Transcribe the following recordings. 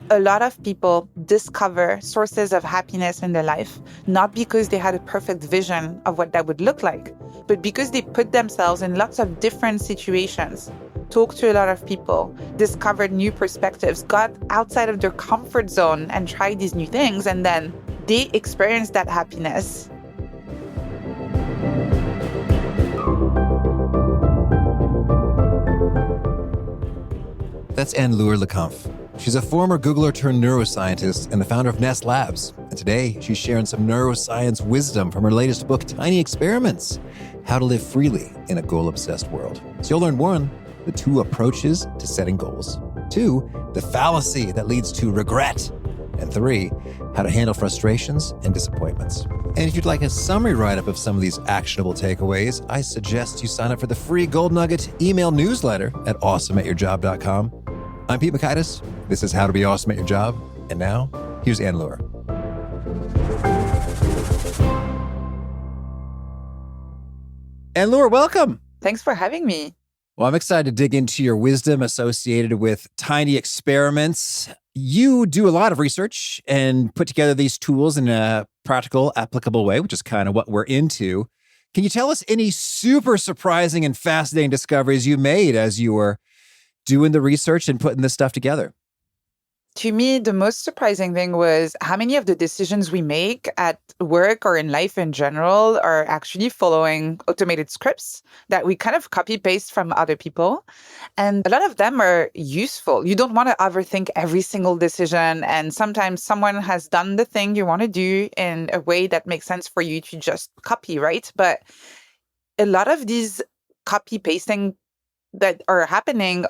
A lot of people discover sources of happiness in their life, not because they had a perfect vision of what that would look like, but because they put themselves in lots of different situations, talked to a lot of people, discovered new perspectives, got outside of their comfort zone and tried these new things, and then they experienced that happiness. That's Anne-Laure Le Cunff. She's a former Googler turned neuroscientist and the founder of Ness Labs. And today, she's sharing some neuroscience wisdom from her latest book, Tiny Experiments: How to Live Freely in a Goal-Obsessed World. So you'll learn 1, the 2 approaches to setting goals. 2, the fallacy that leads to regret. And 3, how to handle frustrations and disappointments. And if you'd like a summary write-up of some of these actionable takeaways, I suggest you sign up for the free Gold Nugget email newsletter at awesomeatyourjob.com. I'm Pete Mikaitis. This is How to Be Awesome at Your Job. And now, here's Anne-Laure. Anne-Laure, welcome. Thanks for having me. Well, I'm excited to dig into your wisdom associated with tiny experiments. You do a lot of research and put together these tools in a practical, applicable way, which is kind of what we're into. Can you tell us any super surprising and fascinating discoveries you made as you were doing the research and putting this stuff together? To me, the most surprising thing was how many of the decisions we make at work or in life in general are actually following automated scripts that we kind of copy paste from other people. And a lot of them are useful. You don't want to overthink every single decision. And sometimes someone has done the thing you want to do in a way that makes sense for you to just copy, right? But a lot of these copy pasting that are happening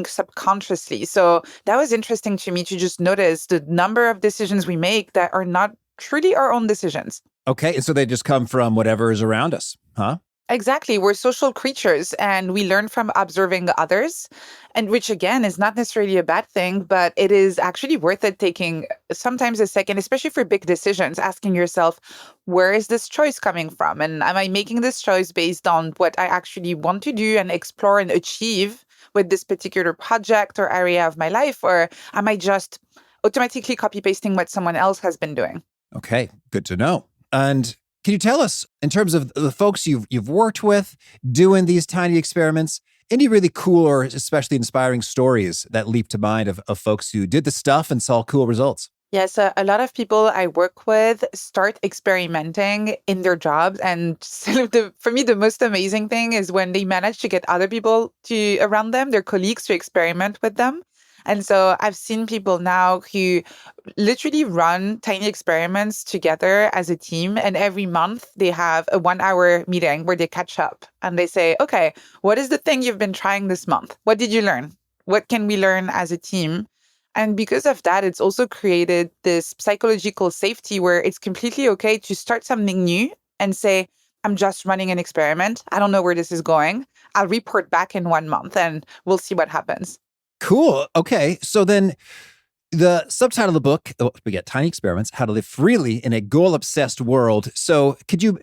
subconsciously. So that was interesting to me to just notice the number of decisions we make that are not truly our own decisions. Okay, so they just come from whatever is around us, huh? Exactly. We're social creatures and we learn from observing others, and which again is not necessarily a bad thing, but it is actually worth it taking sometimes a second, especially for big decisions, asking yourself, where is this choice coming from? And am I making this choice based on what I actually want to do and explore and achieve with this particular project or area of my life? Or am I just automatically copy pasting what someone else has been doing? Okay, good to know. And can you tell us, in terms of the folks you've worked with doing these tiny experiments, any really cool or especially inspiring stories that leap to mind of folks who did the stuff and saw cool results? Yes, a lot of people I work with start experimenting in their jobs. And for me, the most amazing thing is when they manage to get other people around them, their colleagues, to experiment with them. And so I've seen people now who literally run tiny experiments together as a team. And every month they have a 1-hour meeting where they catch up and they say, okay, what is the thing you've been trying this month? What did you learn? What can we learn as a team? And because of that, it's also created this psychological safety where it's completely okay to start something new and say, I'm just running an experiment. I don't know where this is going. I'll report back in 1 month and we'll see what happens. Cool. Okay. So then the subtitle of the book, we get Tiny Experiments: How to Live Freely in a Goal-Obsessed World. So could you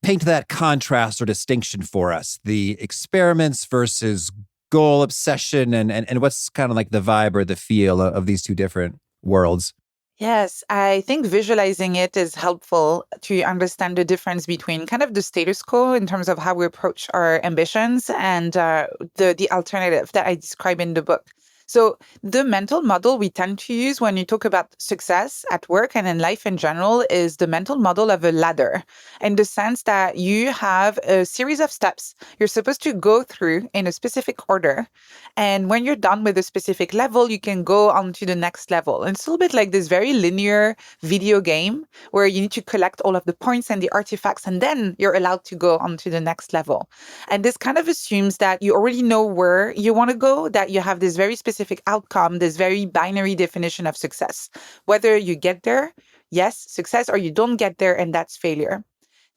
paint that contrast or distinction for us? The experiments versus goal obsession and what's kind of like the vibe or the feel of these two different worlds? Yes, I think visualizing it is helpful to understand the difference between kind of the status quo in terms of how we approach our ambitions and the alternative that I describe in the book. So the mental model we tend to use when you talk about success at work and in life in general is the mental model of a ladder, in the sense that you have a series of steps you're supposed to go through in a specific order. And when you're done with a specific level, you can go on to the next level. And it's a little bit like this very linear video game where you need to collect all of the points and the artifacts, and then you're allowed to go on to the next level. And this kind of assumes that you already know where you want to go, that you have this very specific outcome, this very binary definition of success. Whether you get there, yes, success, or you don't get there, and that's failure.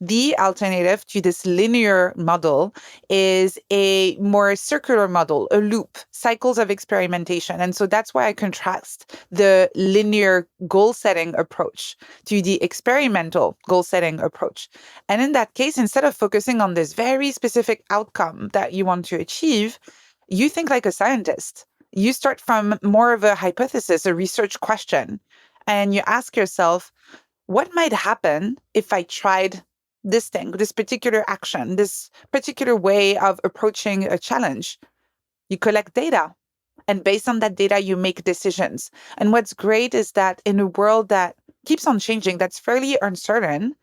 The alternative to this linear model is a more circular model, a loop, cycles of experimentation. And so that's why I contrast the linear goal setting approach to the experimental goal setting approach. And in that case, instead of focusing on this very specific outcome that you want to achieve, you think like a scientist. You start from more of a hypothesis, a research question, and you ask yourself, what might happen if I tried this thing, this particular action, this particular way of approaching a challenge? You collect data. And based on that data, you make decisions. And what's great is that in a world that keeps on changing, that's fairly uncertain,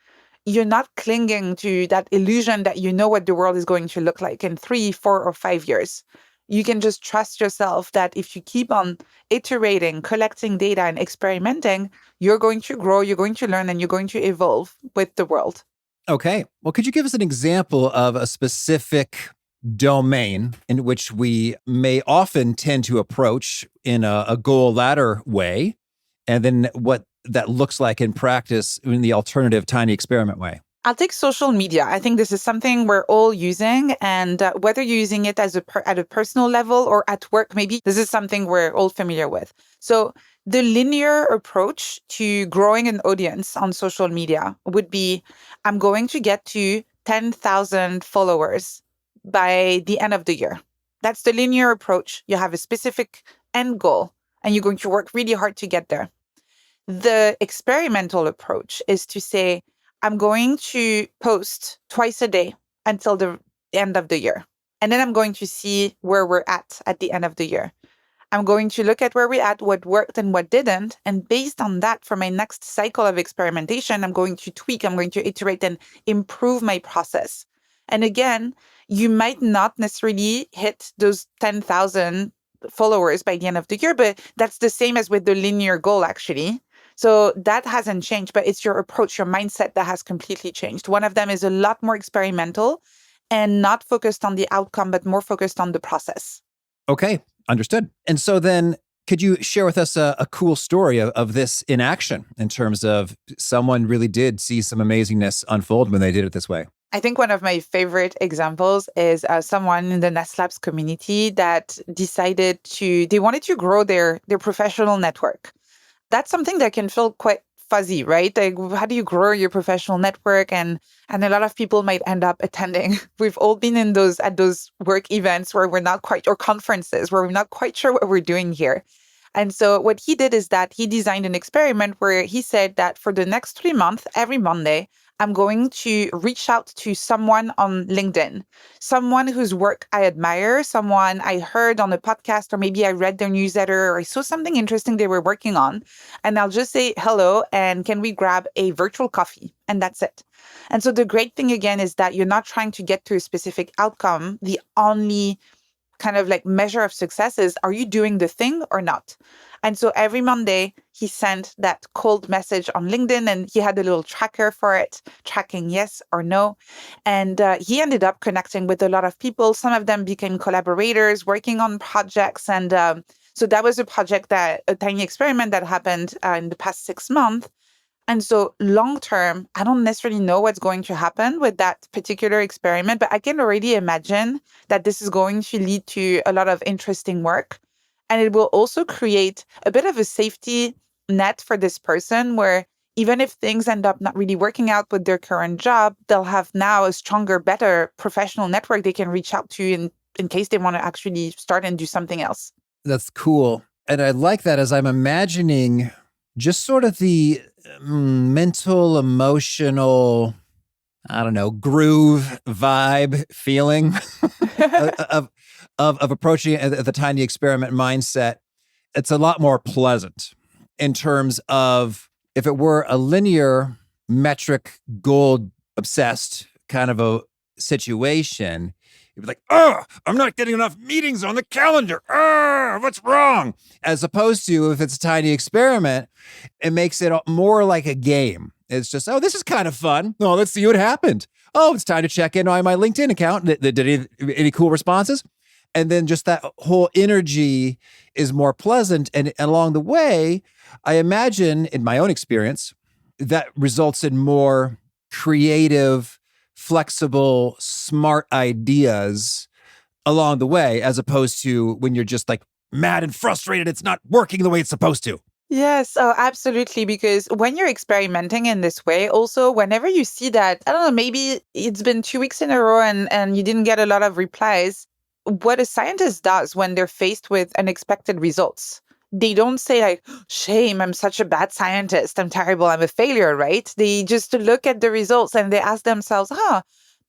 you're not clinging to that illusion that you know what the world is going to look like in 3, 4, or 5 years. You can just trust yourself that if you keep on iterating, collecting data, and experimenting, you're going to grow, you're going to learn, and you're going to evolve with the world. Okay. Well, could you give us an example of a specific domain in which we may often tend to approach in a goal ladder way, and then what that looks like in practice in the alternative tiny experiment way? I'll take social media. I think this is something we're all using, and whether you're using it as at a personal level or at work, maybe this is something we're all familiar with. So the linear approach to growing an audience on social media would be, I'm going to get to 10,000 followers by the end of the year. That's the linear approach. You have a specific end goal, and you're going to work really hard to get there. The experimental approach is to say, I'm going to post twice a day until the end of the year. And then I'm going to see where we're at the end of the year. I'm going to look at where we're at, what worked and what didn't. And based on that, for my next cycle of experimentation, I'm going to tweak, I'm going to iterate and improve my process. And again, you might not necessarily hit those 10,000 followers by the end of the year, but that's the same as with the linear goal, actually. So that hasn't changed, but it's your approach, your mindset that has completely changed. One of them is a lot more experimental and not focused on the outcome, but more focused on the process. Okay, understood. And so then could you share with us a cool story of this in action in terms of someone really did see some amazingness unfold when they did it this way? I think one of my favorite examples is someone in the Ness Labs community that decided they wanted to grow their professional network. That's something that can feel quite fuzzy, right? Like, how do you grow your professional network? And a lot of people might end up attending. We've all been at those work events where we're not quite, or conferences where we're not quite sure what we're doing here. And so what he did is that he designed an experiment where he said that for the next 3 months, every Monday, I'm going to reach out to someone on LinkedIn, someone whose work I admire, someone I heard on a podcast, or maybe I read their newsletter, or I saw something interesting they were working on. And I'll just say hello, and can we grab a virtual coffee? And that's it. And so the great thing again is that you're not trying to get to a specific outcome. The only kind of like measure of success is, are you doing the thing or not? And so every Monday, he sent that cold message on LinkedIn, and he had a little tracker for it, tracking yes or no. And he ended up connecting with a lot of people. Some of them became collaborators, working on projects. And so that was a tiny experiment that happened in the past 6 months. And so long term, I don't necessarily know what's going to happen with that particular experiment, but I can already imagine that this is going to lead to a lot of interesting work. And it will also create a bit of a safety net for this person where even if things end up not really working out with their current job, they'll have now a stronger, better professional network they can reach out to in case they want to actually start and do something else. That's cool. And I like that as I'm imagining just sort of the mental, emotional, I don't know, groove, vibe, feeling of approaching it the tiny experiment mindset. It's a lot more pleasant in terms of if it were a linear, metric, goal obsessed kind of a situation, you'd be like, oh, I'm not getting enough meetings on the calendar. Oh, what's wrong? As opposed to if it's a tiny experiment, it makes it more like a game. It's just, oh, this is kind of fun. Oh, let's see what happened. Oh, it's time to check in on my LinkedIn account. Did any cool responses? And then just that whole energy is more pleasant. And along the way, I imagine in my own experience, that results in more creative, flexible, smart ideas along the way, as opposed to when you're just like mad and frustrated, it's not working the way it's supposed to. Yes, oh, absolutely. Because when you're experimenting in this way, also, whenever you see that, I don't know, maybe it's been 2 weeks in a row and you didn't get a lot of replies, what a scientist does when they're faced with unexpected results, they don't say like, shame, I'm such a bad scientist, I'm terrible, I'm a failure, right? They just look at the results and they ask themselves,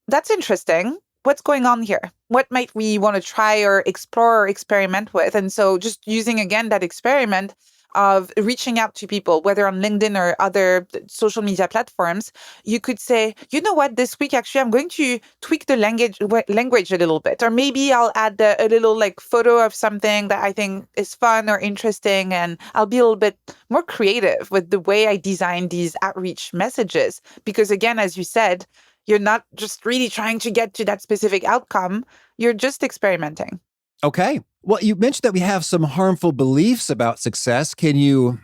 that's interesting. What's going on here? What might we want to try or explore or experiment with? And so just using again that experiment of reaching out to people, whether on LinkedIn or other social media platforms, you could say, you know what, this week actually I'm going to tweak the language a little bit, or maybe I'll add a little like photo of something that I think is fun or interesting, and I'll be a little bit more creative with the way I design these outreach messages. Because again, as you said, you're not just really trying to get to that specific outcome. You're just experimenting. Okay. Well, you mentioned that we have some harmful beliefs about success. Can you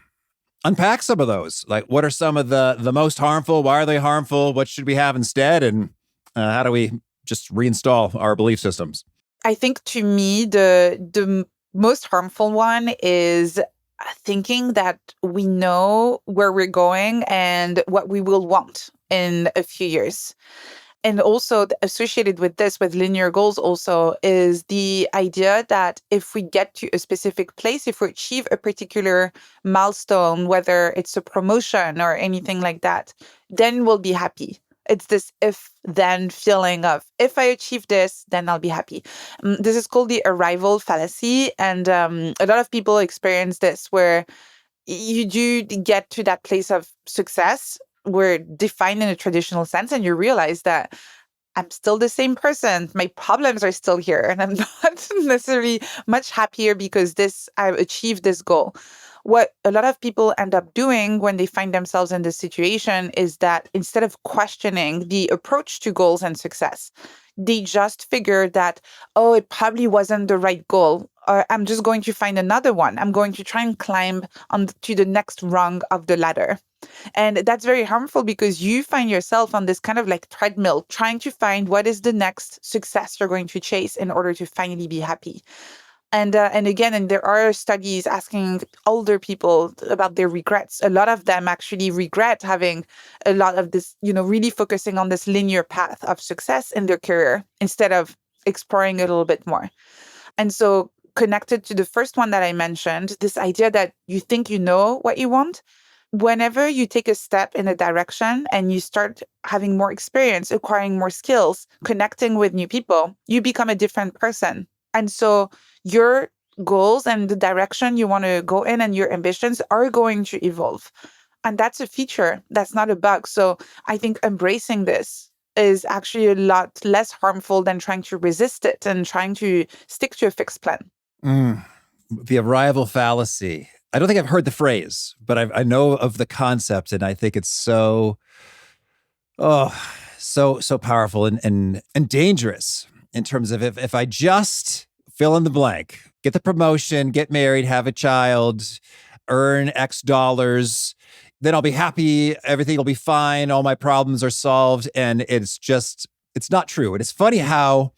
unpack some of those? Like, what are some of the most harmful? Why are they harmful? What should we have instead? And how do we just reinstall our belief systems? I think to me, the most harmful one is thinking that we know where we're going and what we will want in a few years. And also associated with this, with linear goals also, is the idea that if we get to a specific place, if we achieve a particular milestone, whether it's a promotion or anything like that, then we'll be happy. It's this if-then feeling of, if I achieve this, then I'll be happy. This is called the arrival fallacy. And a lot of people experience this where you do get to that place of success, we're defined in a traditional sense, and you realize that I'm still the same person. My problems are still here, and I'm not necessarily much happier because I've achieved this goal. What a lot of people end up doing when they find themselves in this situation is that instead of questioning the approach to goals and success, they just figure that, oh, it probably wasn't the right goal, or I'm just going to find another one. I'm going to try and climb to the next rung of the ladder. And that's very harmful because you find yourself on this kind of like treadmill, trying to find what is the next success you're going to chase in order to finally be happy. And again, and there are studies asking older people about their regrets. A lot of them actually regret having a lot of this, really focusing on this linear path of success in their career instead of exploring a little bit more. And so connected to the first one that I mentioned, this idea that you think you know what you want, whenever you take a step in a direction and you start having more experience, acquiring more skills, connecting with new people, you become a different person. And so your goals and the direction you want to go in and your ambitions are going to evolve. And that's a feature. That's not a bug. So I think embracing this is actually a lot less harmful than trying to resist it and trying to stick to a fixed plan. The arrival fallacy. I don't think I've heard the phrase, but I know of the concept, and I think it's so powerful and dangerous in terms of if I just fill in the blank, get the promotion, get married, have a child, earn X dollars, then I'll be happy, everything will be fine, all my problems are solved, and it's not true. And it's funny how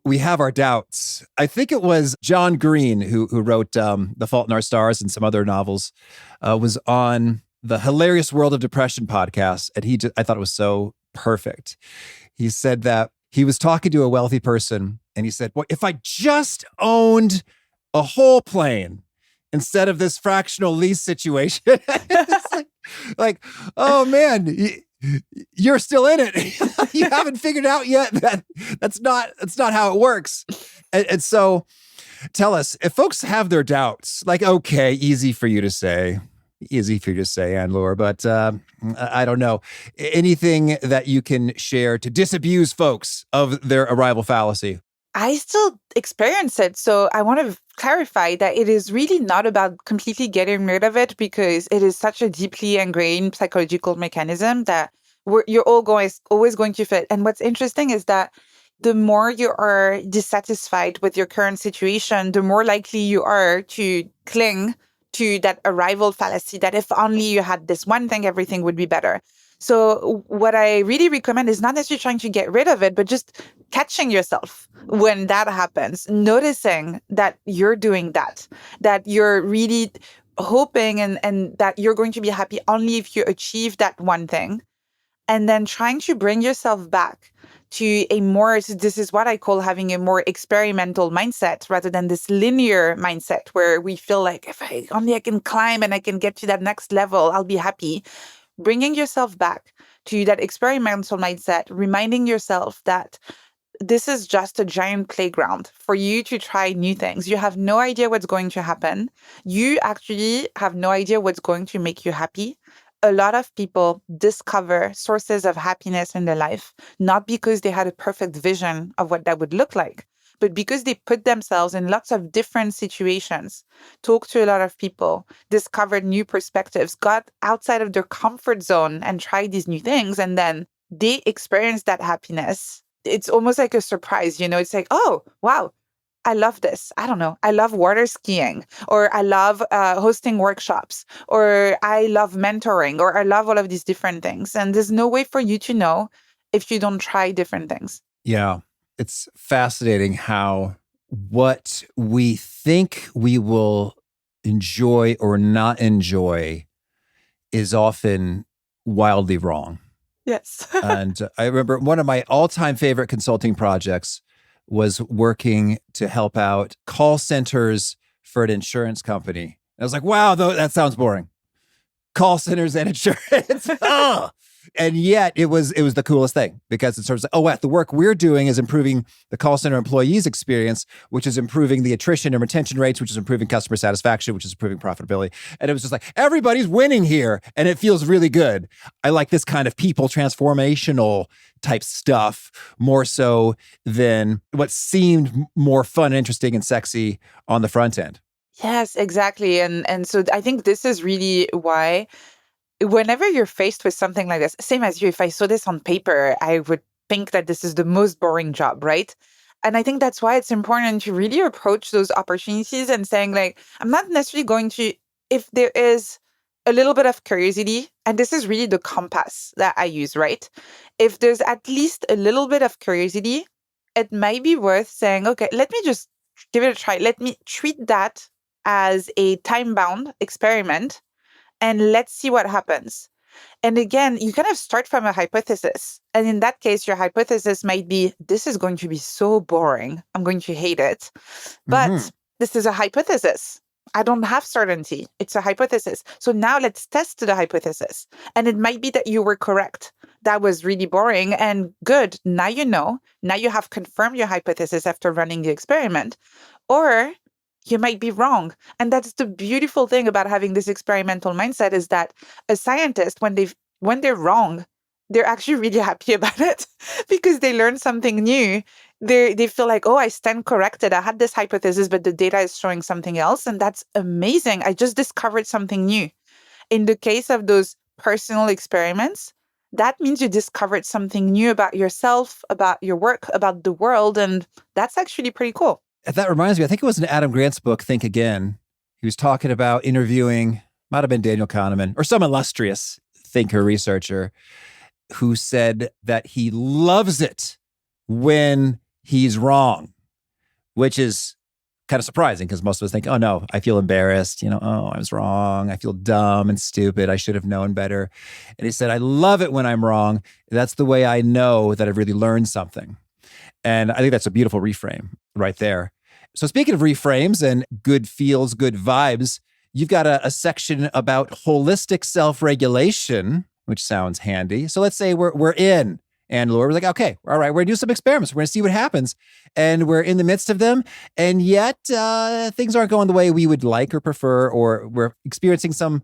we have our doubts. I think it was John Green who wrote The Fault in Our Stars and some other novels, was on the Hilarious World of Depression podcast. And I thought it was so perfect. He said that he was talking to a wealthy person and he said, well, if I just owned a whole plane instead of this fractional lease situation, it's like, oh man, you're still in it. You haven't figured out yet that that's not how it works. And so tell us, if folks have their doubts, like, okay, easy for you to say, Anne-Laure, but I don't know. Anything that you can share to disabuse folks of their arrival fallacy? I still experience it. So I want to clarify that it is really not about completely getting rid of it, because it is such a deeply ingrained psychological mechanism that you're always going to fit. And what's interesting is that the more you are dissatisfied with your current situation, the more likely you are to cling to that arrival fallacy, that if only you had this one thing, everything would be better. So what I really recommend is not necessarily trying to get rid of it, but just catching yourself when that happens, noticing that you're doing that you're really hoping and that you're going to be happy only if you achieve that one thing. And then trying to bring yourself back to a more, so this is what I call having a more experimental mindset rather than this linear mindset where we feel like if I can climb and I can get to that next level, I'll be happy. Bringing yourself back to that experimental mindset, reminding yourself that this is just a giant playground for you to try new things. You have no idea what's going to happen. You actually have no idea what's going to make you happy. A lot of people discover sources of happiness in their life, not because they had a perfect vision of what that would look like, but because they put themselves in lots of different situations, talked to a lot of people, discovered new perspectives, got outside of their comfort zone and tried these new things. And then they experienced that happiness. It's almost like a surprise, it's like, oh, wow, I love this. I don't know. I love water skiing, or I love hosting workshops, or I love mentoring, or I love all of these different things. And there's no way for you to know if you don't try different things. Yeah. It's fascinating how what we think we will enjoy or not enjoy is often wildly wrong. Yes. And I remember one of my all-time favorite consulting projects was working to help out call centers for an insurance company. I was like, wow, that sounds boring. Call centers and insurance. Oh. And yet it was the coolest thing, because it's sort of like, oh, wow, the work we're doing is improving the call center employees' experience, which is improving the attrition and retention rates, which is improving customer satisfaction, which is improving profitability. And it was just like, everybody's winning here. And it feels really good. I like this kind of people transformational type stuff more so than what seemed more fun and interesting and sexy on the front end. Yes, exactly. And so I think this is really why whenever you're faced with something like this, same as you, if I saw this on paper, I would think that this is the most boring job, right? And I think that's why it's important to really approach those opportunities and saying, like, I'm not necessarily going to, if there is a little bit of curiosity, and this is really the compass that I use, right? If there's at least a little bit of curiosity, it might be worth saying, okay, let me just give it a try. Let me treat that as a time-bound experiment and let's see what happens. And again, you kind of start from a hypothesis. And in that case, your hypothesis might be, this is going to be so boring. I'm going to hate it. But this is a hypothesis. I don't have certainty. It's a hypothesis. So now let's test the hypothesis. And it might be that you were correct. That was really boring and good. Now you know. Now you have confirmed your hypothesis after running the experiment. Or you might be wrong. And that's the beautiful thing about having this experimental mindset, is that a scientist, when they're wrong, they're actually really happy about it because they learn something new. They feel like, oh, I stand corrected. I had this hypothesis, but the data is showing something else. And that's amazing. I just discovered something new. In the case of those personal experiments, that means you discovered something new about yourself, about your work, about the world. And that's actually pretty cool. That reminds me, I think it was in Adam Grant's book, Think Again. He was talking about interviewing, might have been Daniel Kahneman or some illustrious thinker, researcher, who said that he loves it when he's wrong, which is kind of surprising because most of us think, oh no, I feel embarrassed. Oh, I was wrong. I feel dumb and stupid. I should have known better. And he said, I love it when I'm wrong. That's the way I know that I've really learned something. And I think that's a beautiful reframe right there. So speaking of reframes and good feels, good vibes, you've got a section about holistic self-regulation, which sounds handy. So let's say we're in Anne-Laure. We're like, okay, all right, we're going to do some experiments. We're going to see what happens. And we're in the midst of them. And yet things aren't going the way we would like or prefer, or we're experiencing some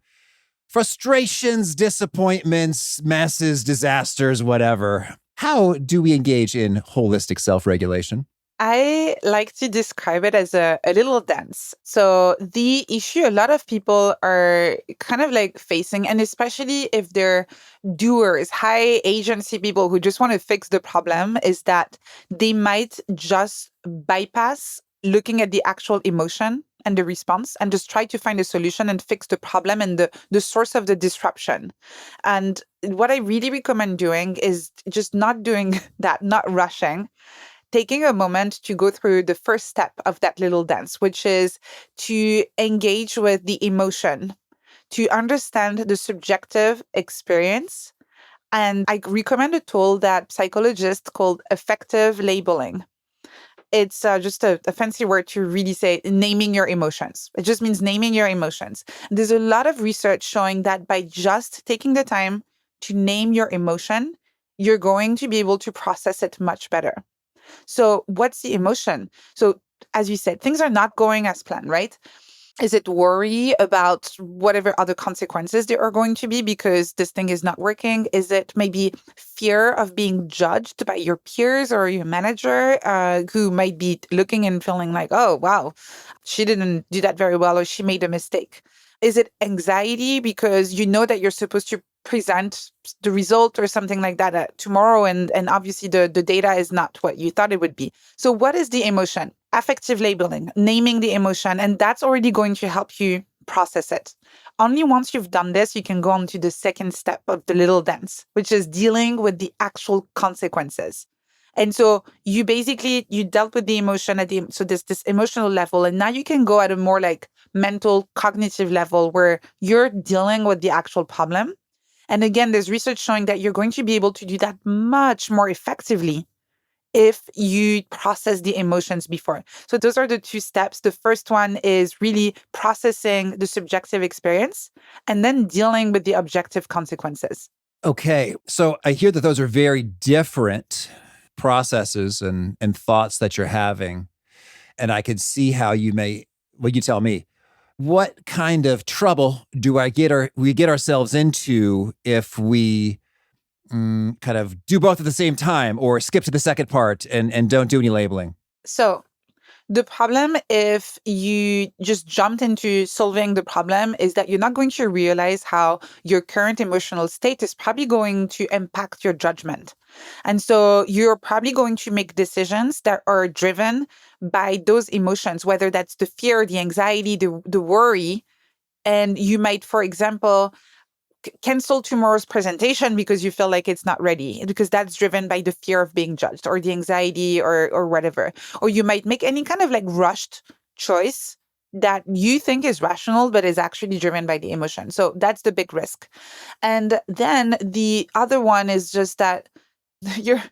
frustrations, disappointments, messes, disasters, whatever. How do we engage in holistic self-regulation? I like to describe it as a little dance. So the issue a lot of people are kind of like facing, and especially if they're doers, high agency people who just want to fix the problem, is that they might just bypass looking at the actual emotion and the response and just try to find a solution and fix the problem and the source of the disruption. And what I really recommend doing is just not doing that, not rushing, taking a moment to go through the first step of that little dance, which is to engage with the emotion, to understand the subjective experience And I recommend a tool that psychologists called affective labeling. It's just a fancy word to really say naming your emotions. It just means naming your emotions. There's a lot of research showing that by just taking the time to name your emotion, you're going to be able to process it much better. So, what's the emotion? So, as you said, things are not going as planned, right? Is it worry about whatever other consequences there are going to be because this thing is not working? Is it maybe fear of being judged by your peers or your manager who might be looking and feeling like, oh, wow, she didn't do that very well or she made a mistake? Is it anxiety because you know that you're supposed to present the result or something like that tomorrow and obviously the data is not what you thought it would be? So what is the emotion? Affective labeling, naming the emotion, and that's already going to help you process it. Only once you've done this, you can go on to the second step of the little dance, which is dealing with the actual consequences. And so you dealt with the emotion at so this emotional level, and now you can go at a more like mental cognitive level where you're dealing with the actual problem. And again, there's research showing that you're going to be able to do that much more effectively if you process the emotions before. So those are the two steps. The first one is really processing the subjective experience and then dealing with the objective consequences. Okay. So I hear that those are very different processes and thoughts that you're having. And I could see how you tell me, what kind of trouble do we get ourselves into if we kind of do both at the same time or skip to the second part and don't do any labeling? So the problem, if you just jumped into solving the problem, is that you're not going to realize how your current emotional state is probably going to impact your judgment. And so you're probably going to make decisions that are driven by those emotions, whether that's the fear, the anxiety, the worry. And you might, for example, cancel tomorrow's presentation because you feel like it's not ready, because that's driven by the fear of being judged or the anxiety or whatever. Or you might make any kind of like rushed choice that you think is rational, but is actually driven by the emotion. So that's the big risk. And then the other one is just that your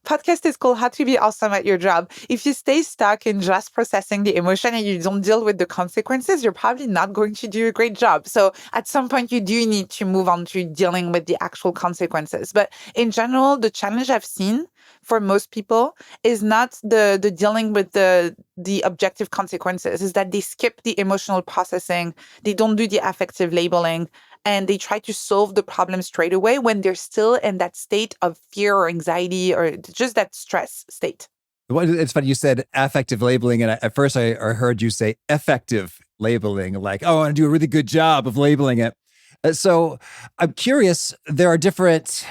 podcast is called How to Be Awesome at Your Job. If you stay stuck in just processing the emotion and you don't deal with the consequences, you're probably not going to do a great job. So at some point, you do need to move on to dealing with the actual consequences. But in general, the challenge I've seen for most people is not the dealing with the objective consequences, is that they skip the emotional processing, they don't do the affective labeling, and they try to solve the problem straight away when they're still in that state of fear or anxiety or just that stress state. It's funny, you said affective labeling, and at first I heard you say effective labeling, like, oh, I want to do a really good job of labeling it. So I'm curious, there are different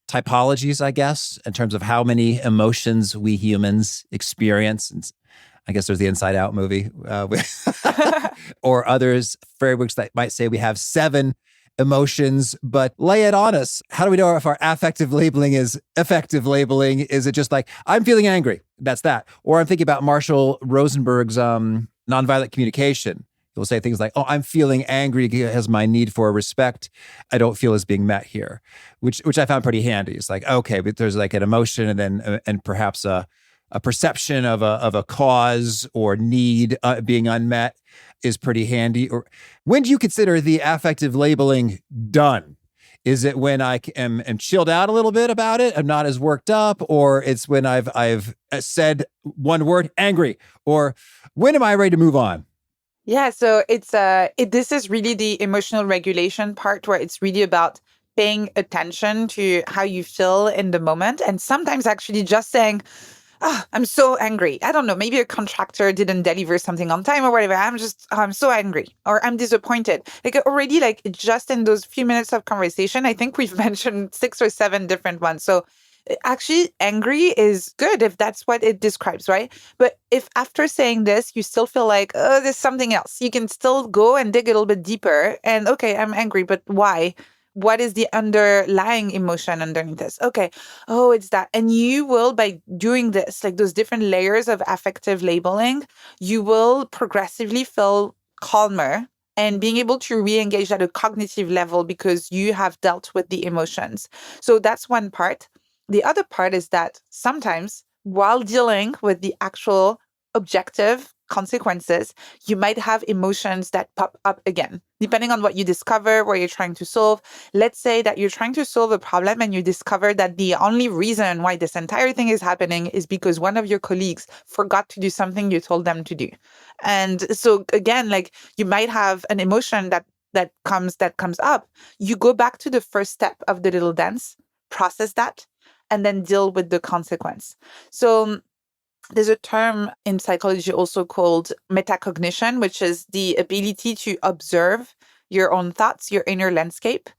typologies, I guess, in terms of how many emotions we humans experience. And I guess there's the Inside Out movie, or others, frameworks that might say we have 7 emotions, but lay it on us. How do we know if our affective labeling is effective labeling? Is it just like, I'm feeling angry, that's that? Or I'm thinking about Marshall Rosenberg's nonviolent communication. He'll say things like, oh, I'm feeling angry because my need for respect I don't feel is being met here, which I found pretty handy. It's like, okay, but there's like an emotion and then and perhaps a perception of a cause or need being unmet is pretty handy. Or when do you consider the affective labeling done? Is it when I am chilled out a little bit about it, I'm not as worked up, or it's when I've said one word, angry, or when am I ready to move on? Yeah, so this is really the emotional regulation part where it's really about paying attention to how you feel in the moment, and sometimes actually just saying, oh, I'm so angry. I don't know, maybe a contractor didn't deliver something on time or whatever. I'm so angry or I'm disappointed. Like already, like just in those few minutes of conversation, I think we've mentioned 6 or 7 different ones. So actually, angry is good if that's what it describes, right? But if after saying this, you still feel like, oh, there's something else, you can still go and dig a little bit deeper. And okay, I'm angry, but why? What is the underlying emotion underneath this? Okay, oh, it's that. And you will, by doing this, like those different layers of affective labeling, you will progressively feel calmer and being able to re-engage at a cognitive level because you have dealt with the emotions. So that's one part. The other part is that sometimes while dealing with the actual objective consequences, you might have emotions that pop up again, depending on what you discover, what you're trying to solve. Let's say that you're trying to solve a problem and you discover that the only reason why this entire thing is happening is because one of your colleagues forgot to do something you told them to do. And so again, like you might have an emotion that comes up. You go back to the first step of the little dance, process that, and then deal with the consequence. So there's a term in psychology also called metacognition, which is the ability to observe your own thoughts, your inner landscape.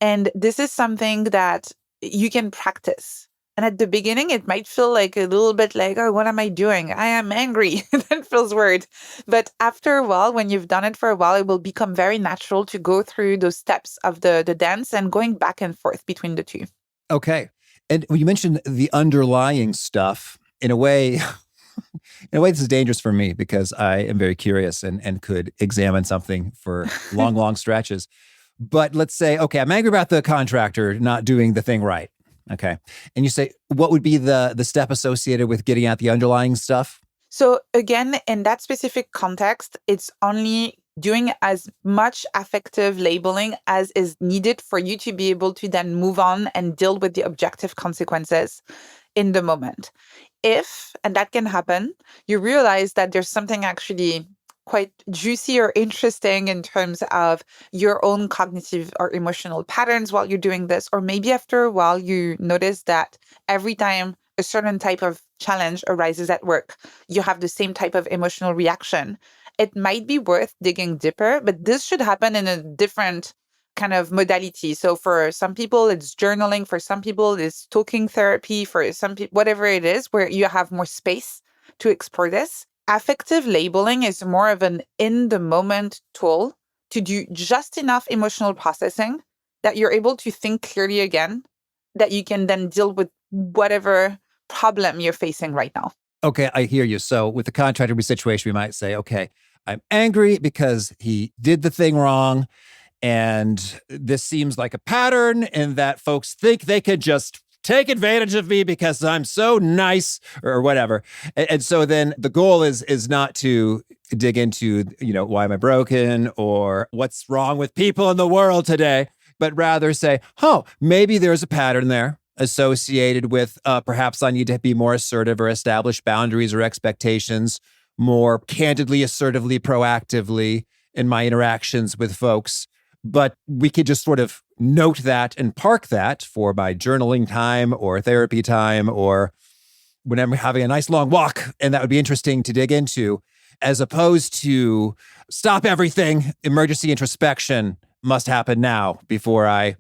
And this is something that you can practice. And at the beginning, it might feel like a little bit like, oh, what am I doing? I am angry. That feels weird. But after a while, when you've done it for a while, it will become very natural to go through those steps of the dance and going back and forth between the two. Okay. And when you mentioned the underlying stuff, in a way, this is dangerous for me because I am very curious and could examine something for long, long stretches. But let's say, okay, I'm angry about the contractor not doing the thing right. Okay. And you say, what would be the step associated with getting at the underlying stuff? So again, in that specific context, it's only doing as much affective labeling as is needed for you to be able to then move on and deal with the objective consequences in the moment. If, and that can happen, you realize that there's something actually quite juicy or interesting in terms of your own cognitive or emotional patterns while you're doing this, or maybe after a while you notice that every time a certain type of challenge arises at work, you have the same type of emotional reaction. It might be worth digging deeper, but this should happen in a different kind of modality. So for some people, it's journaling. For some people, it's talking therapy. For some people, whatever it is, where you have more space to explore this. Affective labeling is more of an in-the-moment tool to do just enough emotional processing that you're able to think clearly again, that you can then deal with whatever problem you're facing right now. Okay, I hear you. So with the contractor situation, we might say, okay, I'm angry because he did the thing wrong. And this seems like a pattern in that folks think they could just take advantage of me because I'm so nice or whatever. And so then the goal is not to dig into, why am I broken or what's wrong with people in the world today, but rather say, oh, maybe there's a pattern there associated with perhaps I need to be more assertive or establish boundaries or expectations more candidly, assertively, proactively in my interactions with folks. But we could just sort of note that and park that for my journaling time or therapy time or when I'm having a nice long walk. And that would be interesting to dig into, as opposed to stop everything. Emergency introspection must happen now before I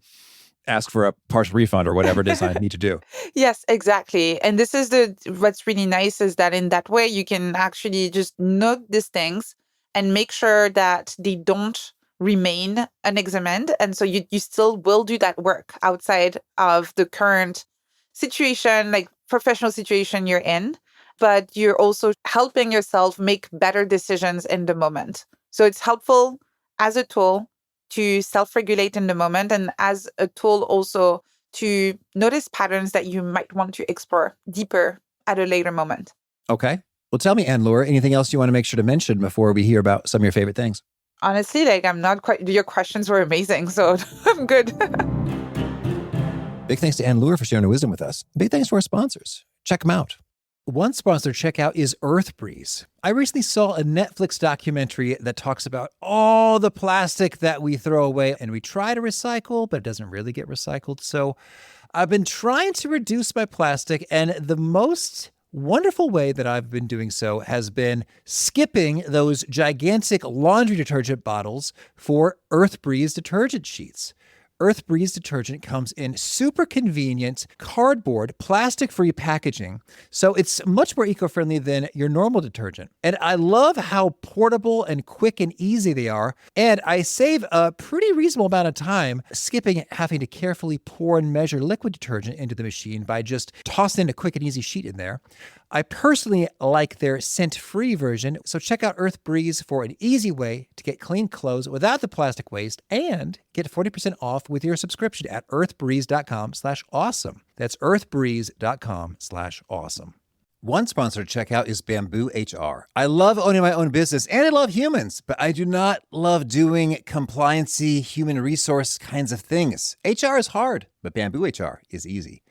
ask for a partial refund or whatever it is I need to do. Yes, exactly. And this is what's really nice is that in that way, you can actually just note these things and make sure that they don't remain unexamined. And so you still will do that work outside of the current situation, like professional situation you're in, but you're also helping yourself make better decisions in the moment. So it's helpful as a tool to self-regulate in the moment and as a tool also to notice patterns that you might want to explore deeper at a later moment. Okay. Well, tell me, Anne-Laure, anything else you want to make sure to mention before we hear about some of your favorite things? Honestly, I'm not quite, your questions were amazing, so I'm good. Big thanks to Anne-Laure for sharing her wisdom with us. Big thanks to our sponsors. Check them out. One sponsor to check out is Earthbreeze. I recently saw a Netflix documentary that talks about all the plastic that we throw away and we try to recycle, but it doesn't really get recycled. So I've been trying to reduce my plastic, and the most wonderful way that I've been doing so has been skipping those gigantic laundry detergent bottles for Earthbreeze detergent sheets. Earth Breeze detergent comes in super convenient cardboard, plastic-free packaging, so it's much more eco-friendly than your normal detergent. And I love how portable and quick and easy they are, and I save a pretty reasonable amount of time skipping having to carefully pour and measure liquid detergent into the machine by just tossing a quick and easy sheet in there. I personally like their scent-free version, so check out Earth Breeze for an easy way to get clean clothes without the plastic waste and get 40% off with your subscription at earthbreeze.com/awesome. That's earthbreeze.com/awesome. One sponsor to check out is Bamboo HR. I love owning my own business and I love humans, but I do not love doing compliancy, human resource kinds of things. HR is hard, but Bamboo HR is easy.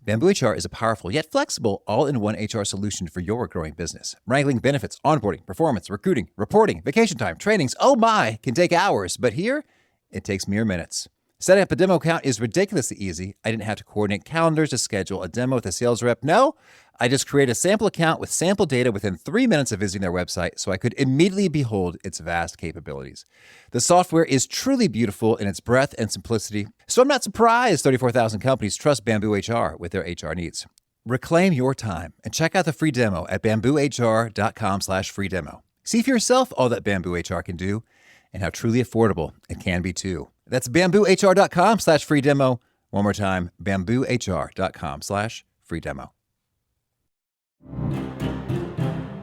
Bamboo HR is a powerful yet flexible all-in-one HR solution for your growing business. Wrangling benefits, onboarding, performance, recruiting, reporting, vacation time, trainings, oh my, can take hours, but here, it takes mere minutes. Setting up a demo account is ridiculously easy. I didn't have to coordinate calendars to schedule a demo with a sales rep. No, I just created a sample account with sample data within 3 minutes of visiting their website so I could immediately behold its vast capabilities. The software is truly beautiful in its breadth and simplicity, so I'm not surprised 34,000 companies trust Bamboo HR with their HR needs. Reclaim your time and check out the free demo at bamboohr.com/free demo. See for yourself all that Bamboo HR can do and how truly affordable it can be too. That's bamboohr.com/free demo. One more time, bamboohr.com/free demo.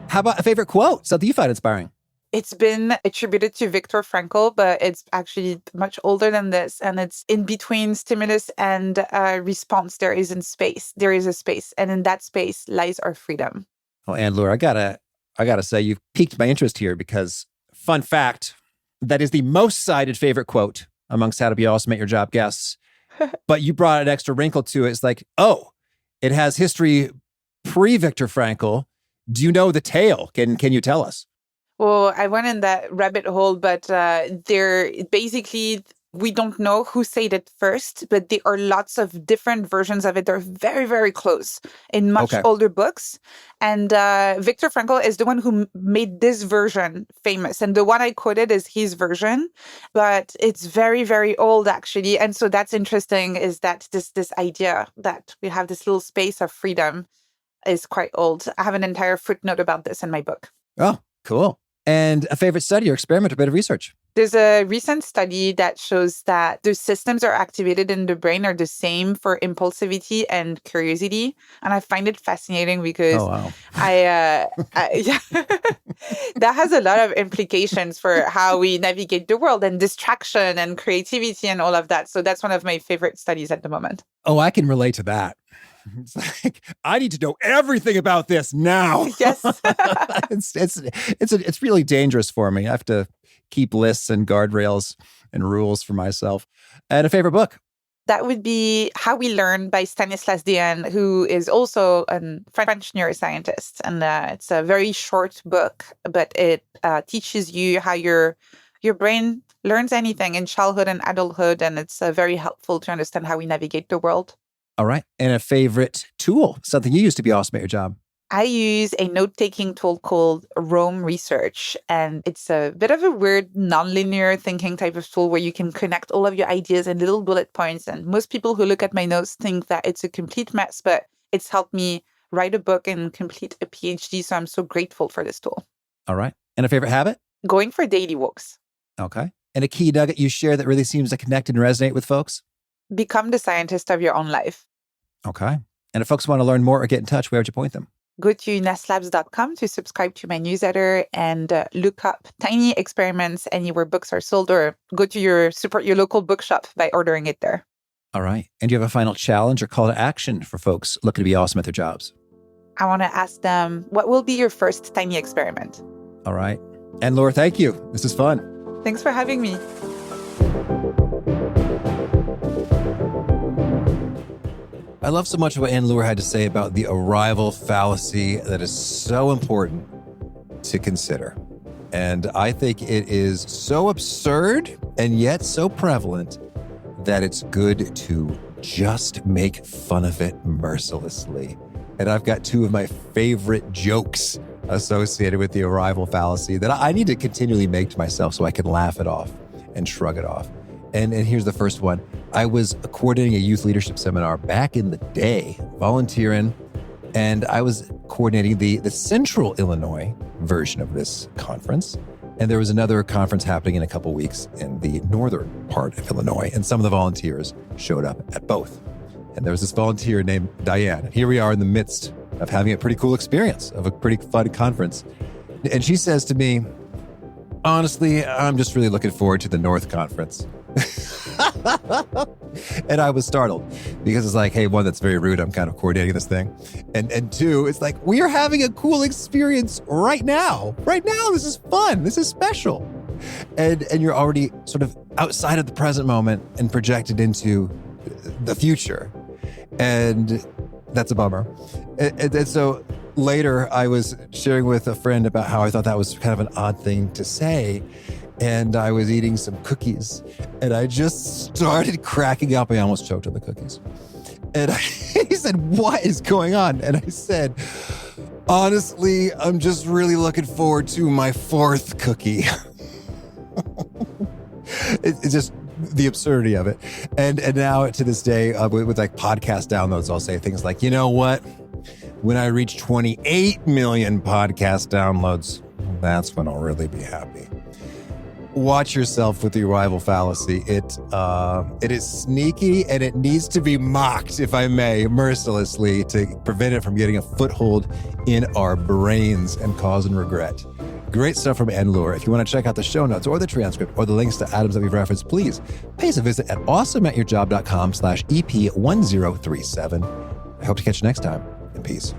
How about a favorite quote? Something you find inspiring? It's been attributed to Viktor Frankl, but it's actually much older than this. And it's in between stimulus and response, there is a space. And in that space lies our freedom. Oh, Anne-Laure, I gotta say you've piqued my interest here because, fun fact, that is the most cited favorite quote amongst How to Be Awesome at Your Job guests. But you brought an extra wrinkle to it. It's like, oh, it has history pre-Viktor Frankl. Do you know the tale? Can you tell us? Well, I went in that rabbit hole, but we don't know who said it first, but there are lots of different versions of it. They're very, very close in much older books. And Viktor Frankl is the one who made this version famous. And the one I quoted is his version, but it's very, very old, actually. And so that's interesting, is that this idea that we have this little space of freedom is quite old. I have an entire footnote about this in my book. Oh, cool. And a favorite study or experiment or bit of research? There's a recent study that shows that the systems are activated in the brain are the same for impulsivity and curiosity. And I find it fascinating because that has a lot of implications for how we navigate the world and distraction and creativity and all of that. So that's one of my favorite studies at the moment. Oh, I can relate to that. It's like, I need to know everything about this now. Yes. It's really dangerous for me. I have to keep lists and guardrails and rules for myself. And a favorite book? That would be How We Learn by Stanislas Dehaene, who is also a French neuroscientist. And it's a very short book, but it teaches you how your brain learns anything in childhood and adulthood. And it's very helpful to understand how we navigate the world. All right. And a favorite tool, something you use to be awesome at your job? I use a note-taking tool called Rome Research, and it's a bit of a weird nonlinear thinking type of tool where you can connect all of your ideas in little bullet points. And most people who look at my notes think that it's a complete mess, but it's helped me write a book and complete a PhD. So I'm so grateful for this tool. All right. And a favorite habit? Going for daily walks. Okay. And a key nugget you share that really seems to connect and resonate with folks? Become the scientist of your own life. Okay. And if folks want to learn more or get in touch, where would you point them? Go to nesslabs.com to subscribe to my newsletter and look up tiny experiments anywhere books are sold, or go to support your local bookshop by ordering it there. All right. And do you have a final challenge or call to action for folks looking to be awesome at their jobs? I want to ask them, what will be your first tiny experiment? All right. Anne-Laure, thank you. This is fun. Thanks for having me. I love so much what Anne-Laure had to say about the arrival fallacy that is so important to consider. And I think it is so absurd and yet so prevalent that it's good to just make fun of it mercilessly. And I've got two of my favorite jokes associated with the arrival fallacy that I need to continually make to myself so I can laugh it off and shrug it off. And here's the first one. I was coordinating a youth leadership seminar back in the day, volunteering, and I was coordinating the Central Illinois version of this conference. And there was another conference happening in a couple weeks in the northern part of Illinois, and some of the volunteers showed up at both. And there was this volunteer named Diane. And here we are in the midst of having a pretty cool experience of a pretty fun conference. And she says to me, honestly, I'm just really looking forward to the North Conference. And I was startled because it's like, hey, one, that's very rude. I'm kind of coordinating this thing. And two, it's like, we are having a cool experience right now. Right now, this is fun. This is special. And you're already sort of outside of the present moment and projected into the future. And that's a bummer. And so later, I was sharing with a friend about how I thought that was kind of an odd thing to say. And I was eating some cookies, and I just started cracking up. I almost choked on the cookies. And he said, what is going on? And I said, honestly, I'm just really looking forward to my fourth cookie. It's just the absurdity of it. And now to this day, with like podcast downloads, I'll say things like, you know what? When I reach 28 million podcast downloads, that's when I'll really be happy. Watch yourself with the arrival fallacy. It is sneaky, and it needs to be mocked, if I may, mercilessly, to prevent it from getting a foothold in our brains and causing regret. Great stuff from Anne-Laure. If you want to check out the show notes or the transcript or the links to items that we've referenced, please pay us a visit at awesomeatyourjob.com/EP1037. I hope to catch you next time, and peace.